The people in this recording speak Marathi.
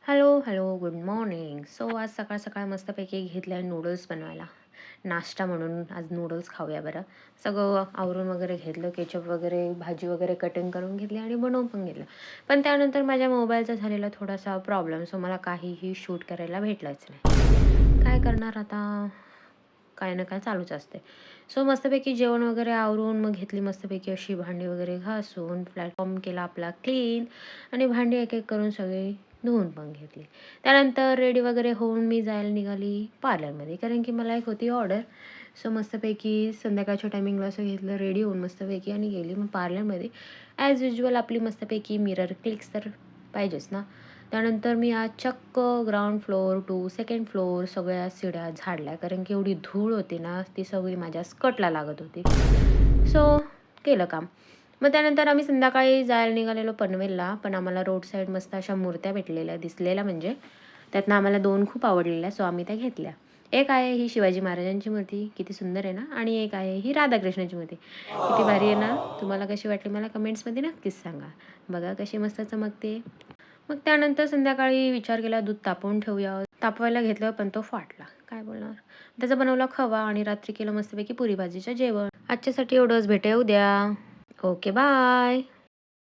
Hello, hello, good morning. So आज सकाळ-सकाळ मस्तपैकी घेतल्या नूडल्स बनवायला. नाश्ता म्हणून आज नूडल्स खाऊया बरं. सगळं आवरून वगैरे घेतलं, केचप वगैरे, भाजी वगैरे कटिंग करून घेतली आणि बनवून पण घेतलं. पण त्यानंतर माझ्या मोबाईलचा झालेला थोडासा प्रॉब्लेम, सो मला काहीही शूट करायला भेटलंच नाही. काय करणार आता? काही ना काय चालूच असते. सो मस्तपैकी जेवण वगैरे आवरून मग घेतली मस्तपैकी अशी भांडी वगैरे घासून प्लॅटफॉर्म केला आपला क्लीन आणि भांडी एक-एक करून सगळी धुवून पण घेतली. त्यानंतर रेडी वगैरे होऊन मी जायला निघाली पार्लरमध्ये, कारण की मला एक होती ऑर्डर. सो मस्तपैकी संध्याकाळच्या टायमिंगला असं घेतलं रेडी होऊन मस्तपैकी आणि गेली मग पार्लरमध्ये. ॲज युजुअल आपली मस्तपैकी मिरर क्लिक्स तर पाहिजेच ना. त्यानंतर मी आज चक्क ground floor to second floor सगळ्या सीड्या झाडल्या, कारण की एवढी धूळ होती ना, ती सगळी माझ्या स्कर्टला लागत होती. सो केलं काम. मग त्यानंतर आम्ही संध्याकाळी जायला निघालेलो पनवेलला, पण आम्हाला रोड साईड मस्त अशा मूर्त्या भेटलेल्या, दिसलेल्या म्हणजे. त्यातनं आम्हाला 2 खूप आवडलेल्या, सो आम्ही त्या घेतल्या. एक आहे ही शिवाजी महाराजांची मूर्ती, किती सुंदर आहे ना, आणि एक आहे ही राधाकृष्णाची मूर्ती. किती भारी आहे ना? तुम्हाला कशी वाटली मला कमेंट्समध्ये नक्कीच सांगा. बघा कशी मस्त चमकते. मग त्यानंतर संध्याकाळी विचार केला दूध तापवून ठेवूया. तापवायला घेतलं पण तो फाटला. काय बोलणार? त्याचा बनवला खवा आणि रात्री केलं मस्तपैकी पुरी भाजीचं जेवण. आजच्यासाठी एवढंच. भेटूया उद्या. Okay, bye.